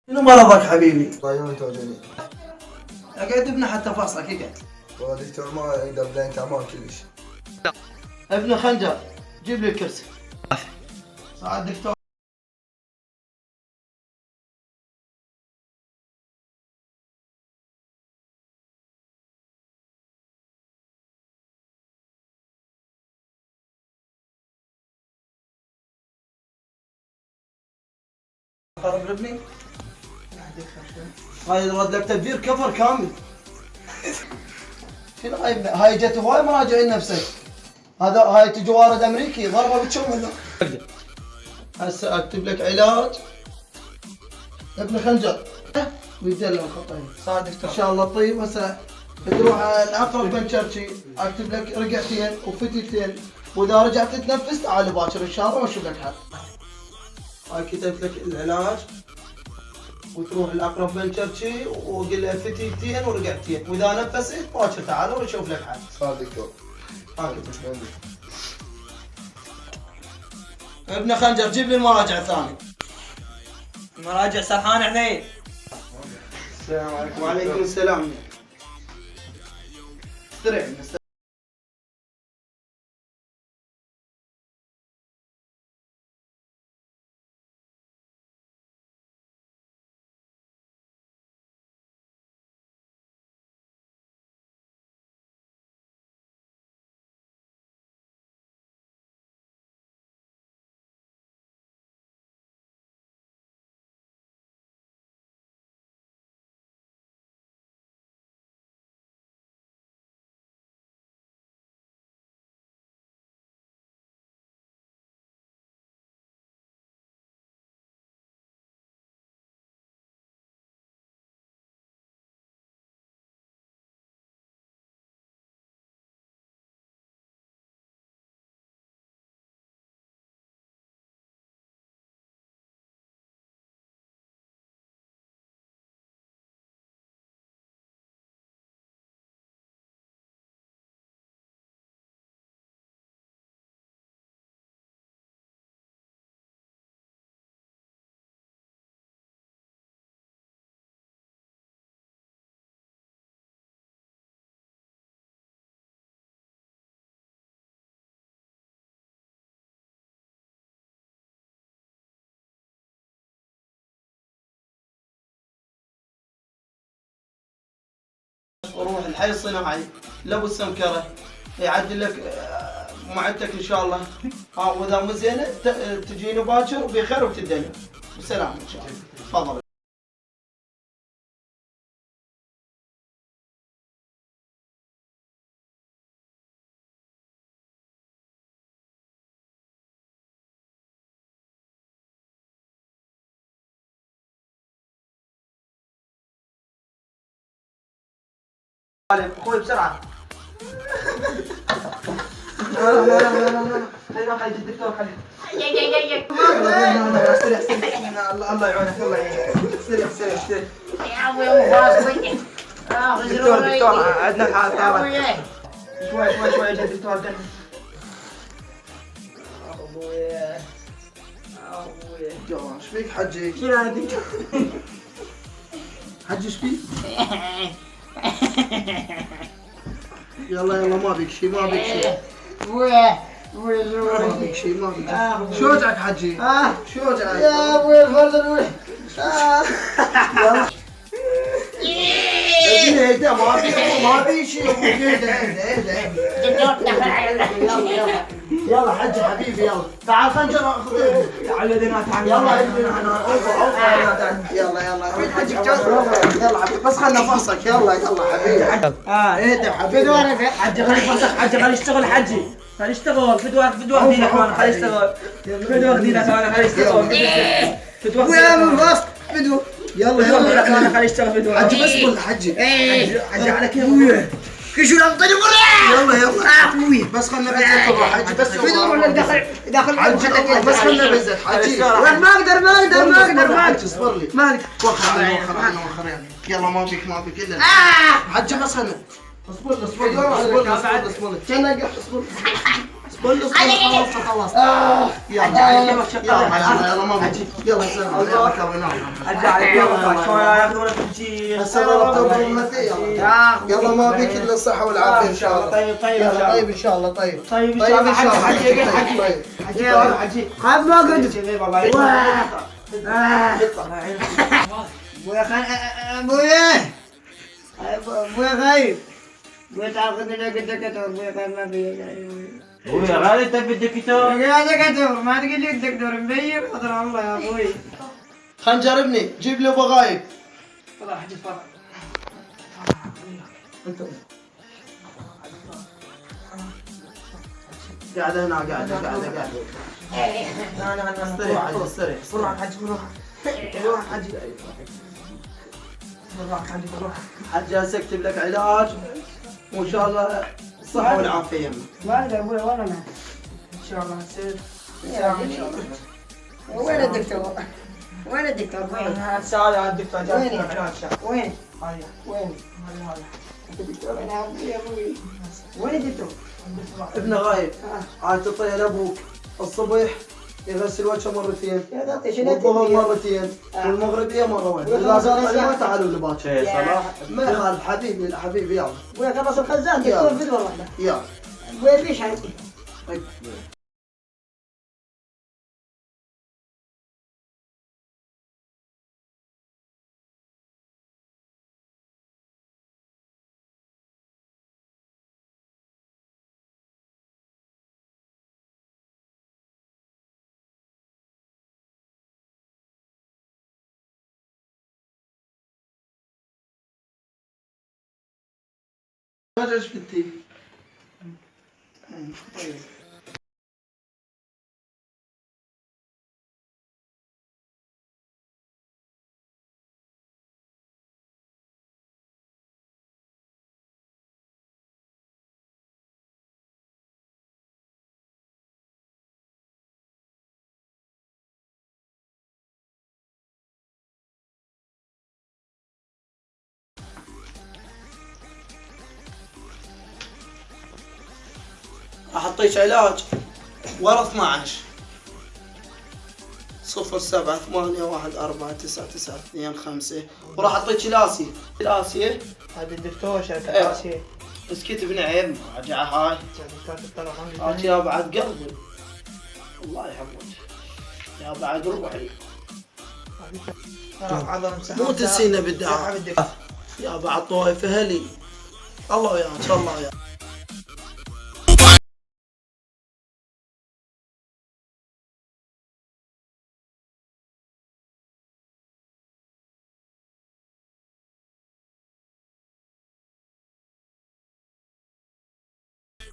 شنو مرضك حبيبي؟ طيب توجعني. اقعد ابني حتى فاصلك اقعد. والله دكتور ما يقدر بدين تعبان كلش. ابن خنجر جيب لي الكرسي. ساعد دكتور. خرب لابني. هاي رد لك تدبير كفر كامل. شنو هاي جت هواي مراجعين نفسك. هاي تجي وارد امريكي ضربه بتشوم هنا. هسه اكتب لك علاج ابن خنجر ويدلم خطين. صادق ان شاء الله طيب. هسه تروح الاقرب بنشرشي اكتب لك رقعتين وفتيتين، واذا رجعت تتنفس تعال باكر ان شاء الله واشوف لك حل. هاي كتبت لك العلاج وتروح الاقرب بنشرشي وقل له فتيتين ورقعتين، واذا نفست باكر تعال واشوف لك حل. صار دكتور. ابن خنجر جيب لي المراجع الثاني. مراجع سرحان عبيد. السلام عليكم. وعليكم السلام. استريح. روح الحي الصناعي لابو السمكره يعدل لك معدتك ان شاء الله. واذا مو زينه تجيني باكر وبخير وتدلع بسلام ان شاء الله. تفضل. اخوي بسرعه. لا خلي الدكتور خلي. استريح استريح. الله يعونك الله يعينك. استريح استريح استريح. يا ابوي مو وجهك. دكتور عندنا حال طارئ. شوي شوي اجي دكتور دم. ابويا ابويا ايش فيك حجي؟ شنو يا دكتور؟ حجي ايش فيك؟ يلا يلا ما بيك شيء ما بيك شيء. ابويا ما بيك شيء ما بيك شيء. شو وجعك حجي؟ شو وجعك؟ يا ابوي الفرد الاولى. يلا اهدى ما في شيء. اهدى اهدى يلا يلا حجي حبيبي يلا تعال خنجر اخذ تعال يدنا تعال. يلا يلا يلا روح حجي يلا حبيبي بس خلنا نفصك. يلا يلا حبيبي. اهدى حبيبي. حجي خلي يفسخ. حجي خلي يشتغل. حجي خلي يشتغل. فدوه دينك وانا خلي يشتغل. فدوه دينك وانا خلي يشتغل. فدوه ويا من فصل بدو. يلا يلا انا خلي يشتغل. فدوه حجي بس قول حجي. حجي على كيف. كشو نطني يلا يلا بس خلنا نبزك حجي بس داخل بس خلنا نبزك حجي. ما اقدر اصبر لي ما اقدر. وخر يلا ما فيك الا حجي بس خلنا اصبر خلاص خلاص يلا ما بجي يلا سلام ارجع عليك يلا شلون ياخذونك تجي يلا ما بيك الا الصحة والعافية ان شاء الله. طيب ان شاء الله. طيب طيب ان شاء الله حجي خاف ما قلت ابويا خايف ابويا تاخذني دكتور ابويا خايف ما في ابويا غالي تبي الدكتور يا دكتور ما تقول لي الدكتور مبين قدر الله يا ابوي خنجر ابني جيب لي ابو غايب. والله حجي فرق قاعد هنا قاعد انا استريح بروح حجي بروح حجي حجي هسه اكتب لك علاج وان شاء الله الصحة والعافية. ما ادري ابوي وين انا ان شاء الله تصير ان شاء الله وين الدكتور؟ وين الدكتور؟ وين؟ سأل على الدكتور وين؟ وين؟ هاي وين؟ الدكتور انا ابوي ابوي وين الدكتور؟ ابن غايب عاد تعطيه لابوك الصبح يغسل وجهه مرتين يا تعطي شنو والظهر مرتين والمغربية مرة واحدة. إذا صار اليوم تعالوا لباكر. صلاح ما يخالف حبيبي حبيبي يلا ابوي خلص الخزان دكتور فدوه واحده يلا. ابوي فيش حاجه ما ايش قلتي؟ راح اعطيك علاج ورا 12 07814992 وراح اعطيك لاسي لاسيه. هذا الدكتور شركة إيه. راسي اسكت ابن عيب راجع هاي هاك يا بعد قلبي الله يحفظك يا بعد روحي مو تنسينا بالدعاء يا بعد طويف اهلي الله وياك الله وياك.